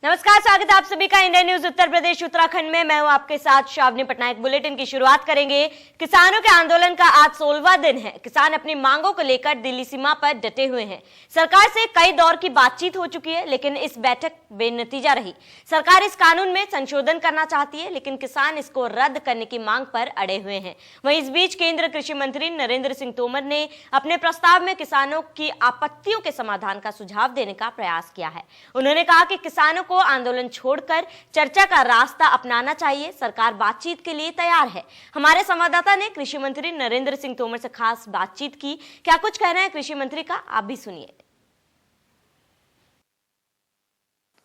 नमस्कार, स्वागत है आप सभी का इंडिया न्यूज उत्तर प्रदेश उत्तराखंड में। मैं हूं आपके साथ शावनी पटनायक। बुलेटिन की शुरुआत करेंगे। किसानों के आंदोलन का आज 16वां दिन है। किसान अपनी मांगों को लेकर दिल्ली सीमा पर डटे हुए हैं। सरकार से कई दौर की बातचीत हो चुकी है, लेकिन इस बैठक बेनतीजा रही। सरकार इस कानून में संशोधन करना चाहती है, लेकिन किसान इसको रद्द करने की मांग पर अड़े हुए हैं। वहीं इस बीच केंद्रीय कृषि मंत्री नरेंद्र सिंह तोमर ने अपने प्रस्ताव में किसानों की आपत्तियों के समाधान का सुझाव देने का प्रयास किया है। उन्होंने कहा कि किसानों को आंदोलन छोड़कर चर्चा का रास्ता अपनाना चाहिए। सरकार बातचीत के लिए तैयार है। हमारे संवाददाता ने कृषि मंत्री नरेंद्र सिंह तोमर से खास बातचीत की। क्या कुछ कहना है कृषि मंत्री का, आप भी सुनिए।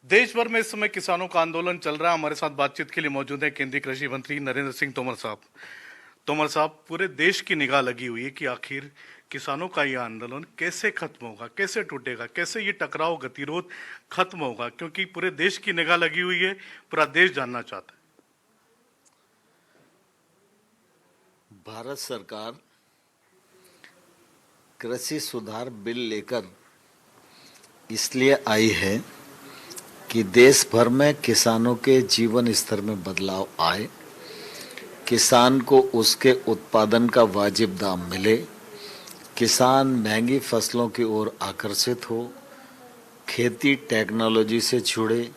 देश भर में इस समय किसानों का आंदोलन चल रहा है। हमारे साथ बातचीत के लिए मौजूद है केंद्रीय कृषि मंत्री नरेंद्र सिंह तोमर साहब। तोमर साहब, पूरे देश की निगाह लगी हुई है कि आखिर किसानों का यह आंदोलन कैसे खत्म होगा, कैसे टूटेगा, कैसे ये टकराव गतिरोध खत्म होगा, क्योंकि पूरे देश की निगाह लगी हुई है, पूरा देश जानना चाहता है। भारत सरकार कृषि सुधार बिल लेकर इसलिए आई है कि देश भर में किसानों के जीवन स्तर में बदलाव आए, किसान को उसके उत्पादन का वाजिब दाम मिले, किसान महंगी फसलों की ओर आकर्षित हो, खेती टेक्नोलॉजी से जुड़े,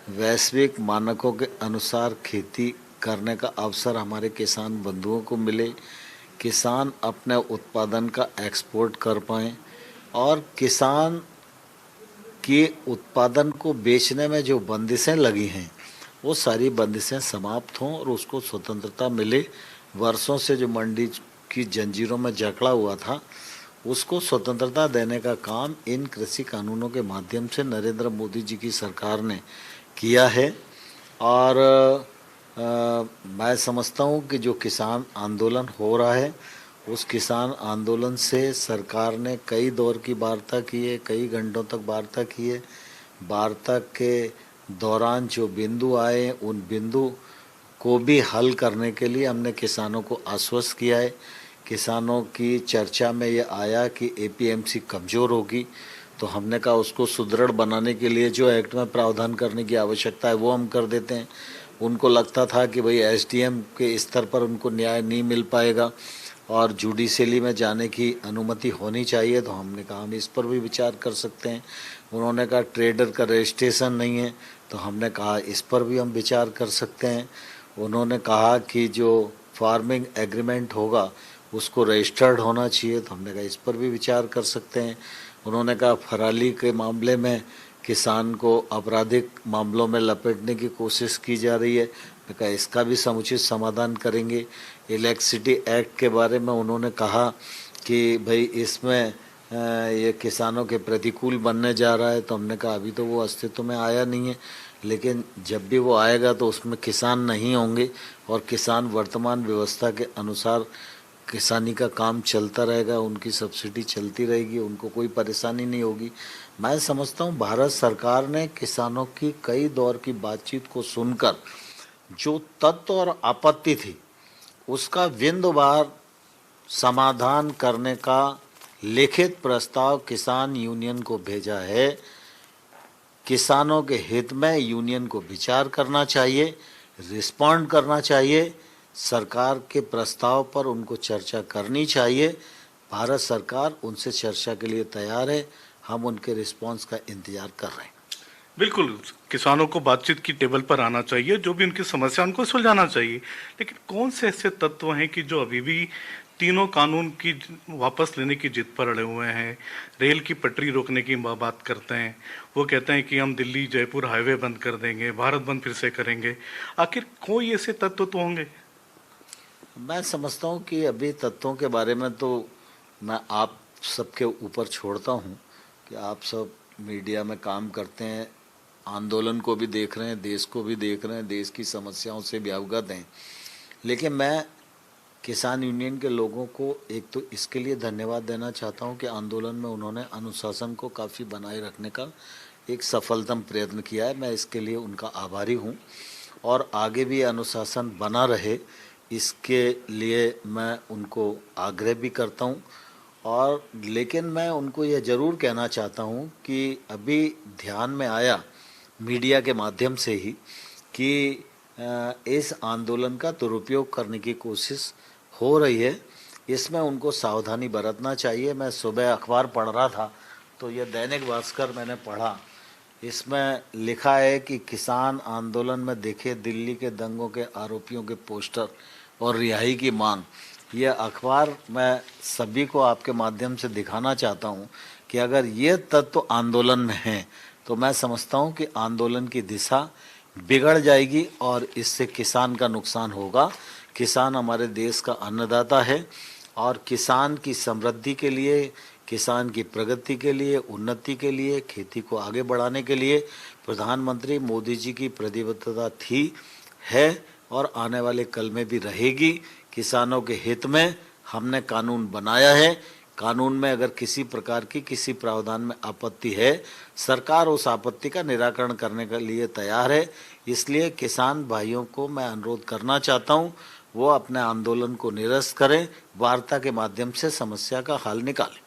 वैश्विक मानकों के अनुसार खेती करने का अवसर हमारे किसान बंधुओं को मिले, किसान अपने उत्पादन का एक्सपोर्ट कर पाएँ और किसान के उत्पादन को बेचने में जो बंदिशें लगी हैं वो सारी बंदिशें समाप्त हों और उसको स्वतंत्रता मिले। वर्षों से जो मंडी की जंजीरों में जकड़ा हुआ था उसको स्वतंत्रता देने का काम इन कृषि कानूनों के माध्यम से नरेंद्र मोदी जी की सरकार ने किया है। और मैं समझता हूँ कि जो किसान आंदोलन हो रहा है उस किसान आंदोलन से सरकार ने कई दौर की वार्ता की है, कई घंटों तक वार्ता की है। वार्ता के दौरान जो बिंदु आए उन बिंदु को भी हल करने के लिए हमने किसानों को आश्वस्त किया है। किसानों की चर्चा में ये आया कि एपीएमसी कमज़ोर होगी, तो हमने कहा उसको सुदृढ़ बनाने के लिए जो एक्ट में प्रावधान करने की आवश्यकता है वो हम कर देते हैं। उनको लगता था कि भाई एसडीएम के स्तर पर उनको न्याय नहीं मिल पाएगा और जुडिशली में जाने की अनुमति होनी चाहिए, तो हमने कहा हम इस पर भी विचार कर सकते हैं। उन्होंने कहा ट्रेडर का रजिस्ट्रेशन नहीं है, तो हमने कहा इस पर भी हम विचार कर सकते हैं। उन्होंने कहा कि जो फार्मिंग एग्रीमेंट होगा उसको रजिस्टर्ड होना चाहिए, तो हमने कहा इस पर भी विचार कर सकते हैं। उन्होंने कहा फराली के मामले में किसान को आपराधिक मामलों में लपेटने की कोशिश की जा रही है, मैं कहा इसका भी समुचित समाधान करेंगे। इलेक्ट्रिसिटी एक्ट के बारे में उन्होंने कहा कि भाई इसमें ये किसानों के प्रतिकूल बनने जा रहा है, तो हमने कहा अभी तो वो अस्तित्व में आया नहीं है, लेकिन जब भी वो आएगा तो उसमें किसान नहीं होंगे और किसान वर्तमान व्यवस्था के अनुसार किसानी का काम चलता रहेगा, उनकी सब्सिडी चलती रहेगी, उनको कोई परेशानी नहीं होगी। मैं समझता हूँ भारत सरकार ने किसानों की कई दौर की बातचीत को सुनकर जो तत्व और आपत्ति थी उसका बिंदुवार समाधान करने का लिखित प्रस्ताव किसान यूनियन को भेजा है। किसानों के हित में यूनियन को विचार करना चाहिए, रिस्पॉन्ड करना चाहिए, सरकार के प्रस्ताव पर उनको चर्चा करनी चाहिए। भारत सरकार उनसे चर्चा के लिए तैयार है, हम उनके रिस्पॉन्स का इंतजार कर रहे हैं। बिल्कुल, किसानों को बातचीत की टेबल पर आना चाहिए, जो भी उनकी समस्या उनको सुलझाना चाहिए। लेकिन कौन से ऐसे तत्व हैं कि जो अभी भी तीनों कानून की वापस लेने की जिद पर अड़े हुए हैं? रेल की पटरी रोकने की बात करते हैं, वो कहते हैं कि हम दिल्ली जयपुर हाईवे बंद कर देंगे, भारत बंद फिर से करेंगे। आखिर कोई ऐसे तत्व तो होंगे? मैं समझता हूँ कि अभी तत्वों के बारे में तो मैं आप सबके ऊपर छोड़ता हूँ कि आप सब मीडिया में काम करते हैं, आंदोलन को भी देख रहे हैं, देश को भी देख रहे हैं, देश की समस्याओं से भी अवगत हैं। लेकिन मैं किसान यूनियन के लोगों को एक तो इसके लिए धन्यवाद देना चाहता हूं कि आंदोलन में उन्होंने अनुशासन को काफ़ी बनाए रखने का एक सफलतम प्रयत्न किया है। मैं इसके लिए उनका आभारी हूं और आगे भी अनुशासन बना रहे इसके लिए मैं उनको आग्रह भी करता हूं। और लेकिन मैं उनको यह ज़रूर कहना चाहता हूं कि अभी ध्यान में आया मीडिया के माध्यम से ही कि इस आंदोलन का दुरुपयोग करने की कोशिश हो रही है। इसमें उनको सावधानी बरतना चाहिए। मैं सुबह अखबार पढ़ रहा था तो ये दैनिक भास्कर मैंने पढ़ा, इसमें लिखा है कि किसान आंदोलन में दिखे दिल्ली के दंगों के आरोपियों के पोस्टर और रिहाई की मांग। ये अखबार मैं सभी को आपके माध्यम से दिखाना चाहता हूँ कि अगर ये तत्व आंदोलन में हैं तो मैं समझता हूँ कि आंदोलन की दिशा बिगड़ जाएगी और इससे किसान का नुकसान होगा। किसान हमारे देश का अन्नदाता है और किसान की समृद्धि के लिए, किसान की प्रगति के लिए, उन्नति के लिए, खेती को आगे बढ़ाने के लिए प्रधानमंत्री मोदी जी की प्रतिबद्धता थी, है और आने वाले कल में भी रहेगी। किसानों के हित में हमने कानून बनाया है। कानून में अगर किसी प्रकार की किसी प्रावधान में आपत्ति है, सरकार उस आपत्ति का निराकरण करने के लिए तैयार है। इसलिए किसान भाइयों को मैं अनुरोध करना चाहता हूं, वो अपने आंदोलन को निरस्त करें, वार्ता के माध्यम से समस्या का हल निकालें।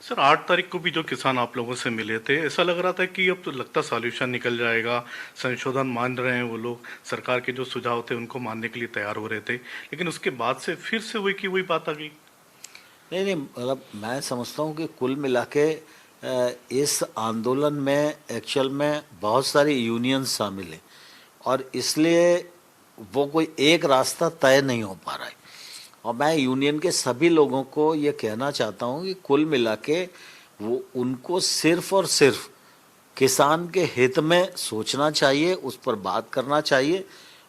सर 8 तारीख को भी जो किसान आप लोगों से मिले थे, ऐसा लग रहा था कि अब तो लगता सॉल्यूशन निकल जाएगा, संशोधन मान रहे हैं वो लोग, सरकार के जो सुझाव थे उनको मानने के लिए तैयार हो रहे थे, लेकिन उसके बाद से फिर से वही की वही बात आ गई। नहीं, मतलब मैं समझता हूँ कि कुल मिला के इस आंदोलन में एक्चुअल में बहुत सारी यूनियन शामिल है और इसलिए वो कोई एक रास्ता तय नहीं हो पा रहा है। और मैं यूनियन के सभी लोगों को ये कहना चाहता हूँ कि कुल मिला के वो उनको सिर्फ और सिर्फ किसान के हित में सोचना चाहिए, उस पर बात करना चाहिए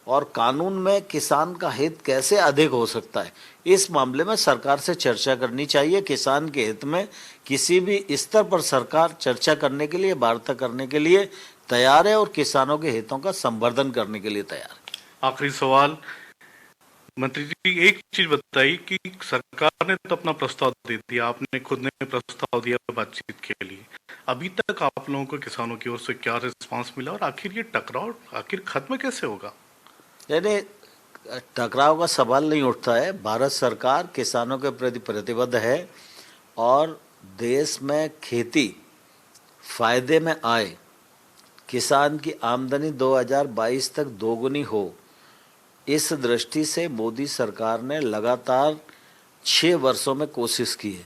और कानून में किसान का हित कैसे अधिक हो सकता है, इस मामले में सरकार से चर्चा करनी चाहिए। किसान के हित में किसी भी स्तर पर सरकार चर्चा करने के लिए, वार्ता करने के लिए तैयार है और किसानों के हितों का संवर्धन करने के लिए तैयार है। आखिरी सवाल, मंत्री जी एक चीज बताइए कि सरकार ने तो अपना प्रस्ताव दे दिया, आपने खुद ने प्रस्ताव दिया बातचीत के लिए, अभी तक आप लोगों को किसानों की ओर से क्या रिस्पांस मिला और आखिर ये टकराव आखिर खत्म कैसे होगा? यानी टकराव का सवाल नहीं उठता है। भारत सरकार किसानों के प्रति प्रतिबद्ध है और देश में खेती फायदे में आए, किसान की आमदनी 2022 तक दोगुनी हो, इस दृष्टि से मोदी सरकार ने लगातार 6 वर्षों में कोशिश की है।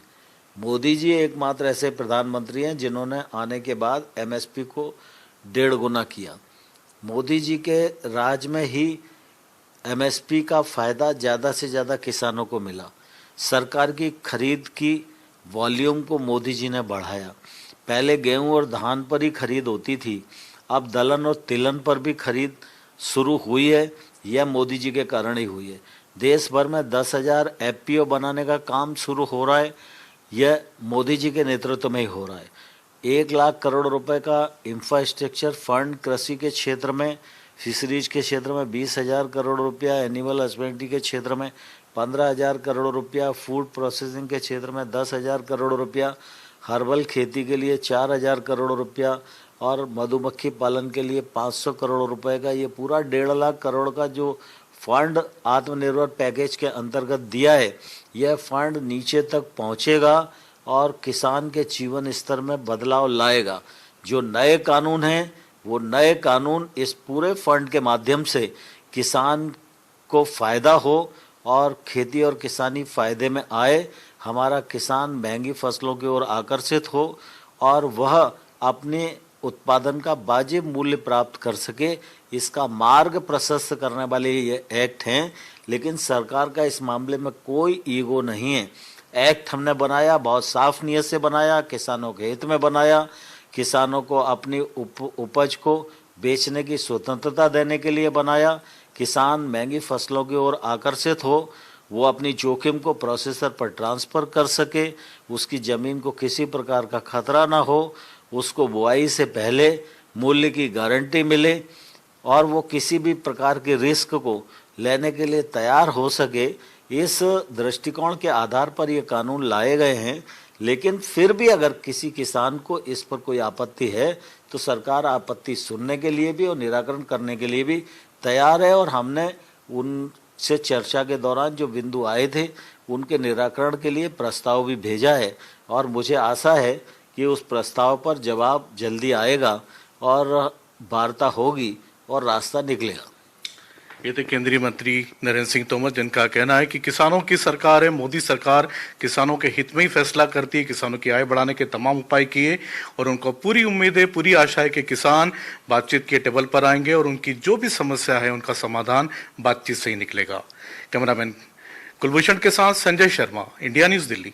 मोदी जी एकमात्र ऐसे प्रधानमंत्री हैं जिन्होंने आने के बाद एमएसपी को 1.5 गुना किया। मोदी जी के राज में ही एमएसपी का फ़ायदा ज़्यादा से ज़्यादा किसानों को मिला। सरकार की खरीद की वॉल्यूम को मोदी जी ने बढ़ाया। पहले गेहूं और धान पर ही खरीद होती थी, अब दलहन और तिलहन पर भी खरीद शुरू हुई है। यह मोदी जी के कारण ही हुई है। देश भर में 10,000 एफपीओ बनाने का काम शुरू हो रहा है, यह मोदी जी के नेतृत्व में ही हो रहा है। 1 लाख करोड़ रुपए का इंफ्रास्ट्रक्चर फंड कृषि के क्षेत्र में, फिशरीज के क्षेत्र में 20,000 करोड़ रुपया, एनिमल हस्बेंड्री के क्षेत्र में 15,000 करोड़ रुपया, फूड प्रोसेसिंग के क्षेत्र में 10,000 करोड़ रुपया, हर्बल खेती के लिए 4,000 करोड़ रुपया और मधुमक्खी पालन के लिए 500 करोड़ रुपए का ये पूरा 1.5 लाख करोड़ का जो फंड आत्मनिर्भर पैकेज के अंतर्गत दिया है, यह फंड नीचे तक पहुंचेगा और किसान के जीवन स्तर में बदलाव लाएगा। जो नए कानून हैं वो नए कानून इस पूरे फंड के माध्यम से किसान को फ़ायदा हो और खेती और किसानी फ़ायदे में आए, हमारा किसान महंगी फसलों की ओर आकर्षित हो और वह अपने उत्पादन का वाजिब मूल्य प्राप्त कर सके, इसका मार्ग प्रशस्त करने वाले ये एक्ट हैं। लेकिन सरकार का इस मामले में कोई ईगो नहीं है। एक्ट हमने बनाया, बहुत साफ नीयत से बनाया, किसानों के हित में बनाया, किसानों को अपनी उपज को बेचने की स्वतंत्रता देने के लिए बनाया। किसान महंगी फसलों की ओर आकर्षित हो, वो अपनी जोखिम को प्रोसेसर पर ट्रांसफ़र कर सके, उसकी ज़मीन को किसी प्रकार का खतरा ना हो, उसको बुआई से पहले मूल्य की गारंटी मिले और वो किसी भी प्रकार के रिस्क को लेने के लिए तैयार हो सके। इस दृष्टिकोण के आधार पर ये कानून लाए गए हैं। लेकिन फिर भी अगर किसी किसान को इस पर कोई आपत्ति है तो सरकार आपत्ति सुनने के लिए भी और निराकरण करने के लिए भी तैयार है और हमने उनसे चर्चा के दौरान जो बिंदु आए थे उनके निराकरण के लिए प्रस्ताव भी भेजा है और मुझे आशा है कि उस प्रस्ताव पर जवाब जल्दी आएगा और वार्ता होगी और रास्ता निकलेगा। ये थे केंद्रीय मंत्री नरेंद्र सिंह तोमर, जिनका कहना है कि किसानों की सरकार है, मोदी सरकार किसानों के हित में ही फैसला करती है, किसानों की आय बढ़ाने के तमाम उपाय किए और उनको पूरी उम्मीद है, पूरी आशा है कि किसान बातचीत के टेबल पर आएंगे और उनकी जो भी समस्या है उनका समाधान बातचीत से ही निकलेगा। कैमरामैन कुलभूषण के साथ संजय शर्मा, इंडिया न्यूज, दिल्ली।